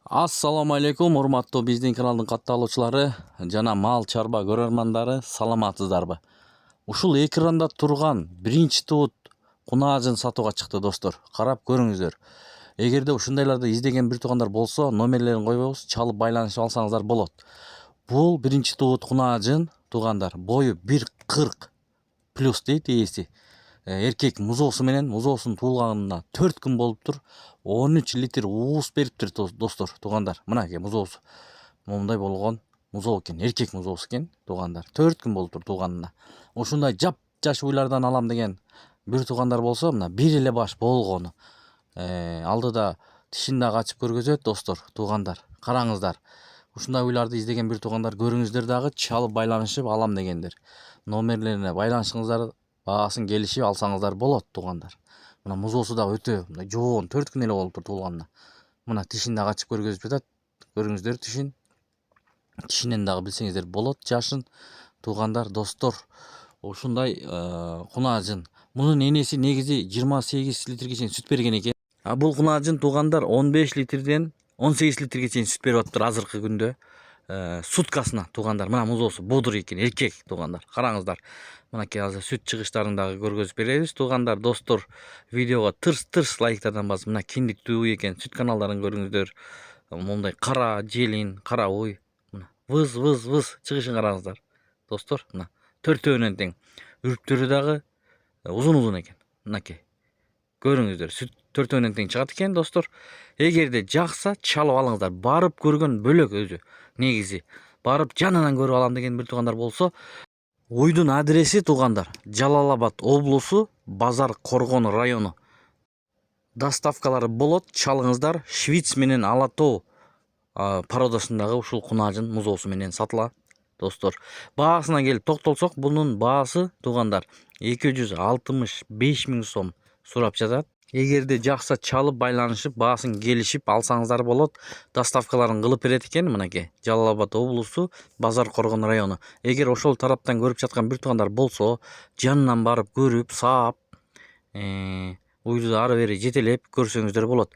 Assalamu алейкум, урматтуу биздин каналдын катталуучулары жана мал чарба көрөрмандары, саламатсыздарбы? Ушул экранда турган биринчи туут кунаажын сатууга чыкты достор. Карап көрүңүздөр. Эгерде ушундайларды издеген бир туугандар болсо, номерлерин койбойбуз, чалып байланышып алсаңыздар болот. Бул биринчи туут кунаажын туугандар, бою 1,40 плюс дейт ээси. Эркек музоосу менен музоосунун туулганына 4 күн болуптур. 13 литр ууз бериптир достор, туугандар. Мынакей музоосу. Момундай болгон музоо экен, эркек музоосу экен, туугандар. 4 күн болуптур туулганына. Ушундай жап-жаш уйлардан алам деген бир туугандар болсо, мына бир эле баш болгону. Алдыда тишин дагы ачып көргөзөт достор, туугандар. Караңыздар. Ушундай уйларды издеген бир туугандар көрүңүздөр дагы, чалып байланышып алам дегендер. Номерлерине байланышыңыздар, баасын келишип алсаңыздар болот туугандар. Мына музоосу да өтө жоон, 4 күн эле болуптур туулганына. Мына тишин дагы ачып көргөзүп жатат. Көрүңүздөр тишин. Тишинен дагы билсеңиздер болот жашын туугандар, достор. Ушундай кунаажын. Мунун энеси негизи 28 литрге чейин сүт берген экен. Бул кунаажын туугандар 15 литрден 18 литрге чейин сүт берип атыптыр азыркы күндө. Суткасына туугандар. Мына музоосу бодур экен, эркек туугандар. Караңыздар. Мынакей азыр сүт чыгыштарын дагы көргөзүп беребиз туугандар, достор. Видеого тырс лайктардан басып, мына киндиктүү экен, сүт каналдарын көрүңүздөр. Мондай кара желин, кара уй. Мына выз чыгышын караңыздар. Достор, мына төртөөнөн тең. Үрптөрү дагы узун экен. Мынакей. Көрүңүздөр, сүт төртөөнөн тең чыгат экен, достор. Эгерде жакса, чалып алыңыздар. Барып көргөн бөлөк өзү. Негизи барып жанынан көрүп алам деген бир туугандар болсо, уйдун адреси туугандар Жалал Абад облусу, Базар Коргон району. Доставкалары болот, чалыңыздар. Швиц менен Ала Тоо породасындагы ушул кунаажын музоосу менен сатылат, достор. Баасына келип токтолсок, бунун баасы туугандар 265 000 сом сурап жатат. Эгерде жакса чалып байланышып, баасын келишип алсаңыздар болот. Доставкаларын кылып берет экен, мынакей. Жалал Абад облусу, Базар Коргон району. Эгер ошол тараптан көрүп жаткан бир туугандар болсо, жанынан барып көрүп, саап, уйду ары бери жетелеп көрсөңүздөр болот.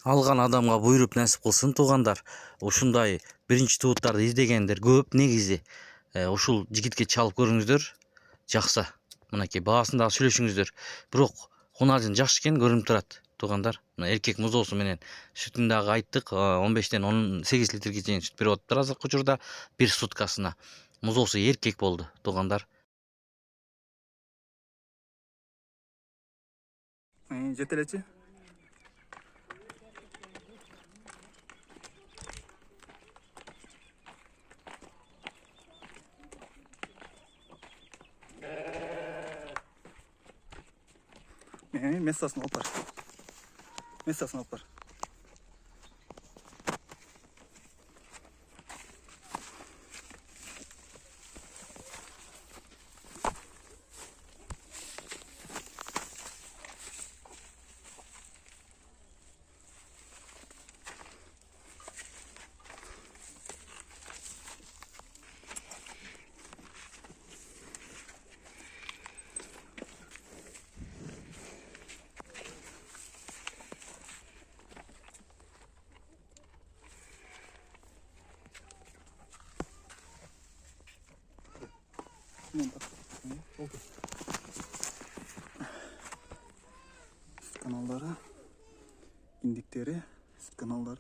Алган адамга буйруп насип кылсын туугандар. Ушундай биринчи тууттарды издегендер көп негизи. Ушул жигитке чалып көрүңүздөр. Жакса. Мынакей баасын дагы сүйлөшүңүздөр. Бирок кунаажын жакшы экен көрүнүп турат туугандар. Мына эркек музоосу менен сүтүн дагы айттык, 15ден 18 литрге чейин сүт берип атыптыр азыркы учурда бир суткасына. Музоосу эркек болду туугандар. Жетелечи. Мессасını alpar. Мессасını alpar. Oldu. Süt kanalları, indikleri, süt kanalları.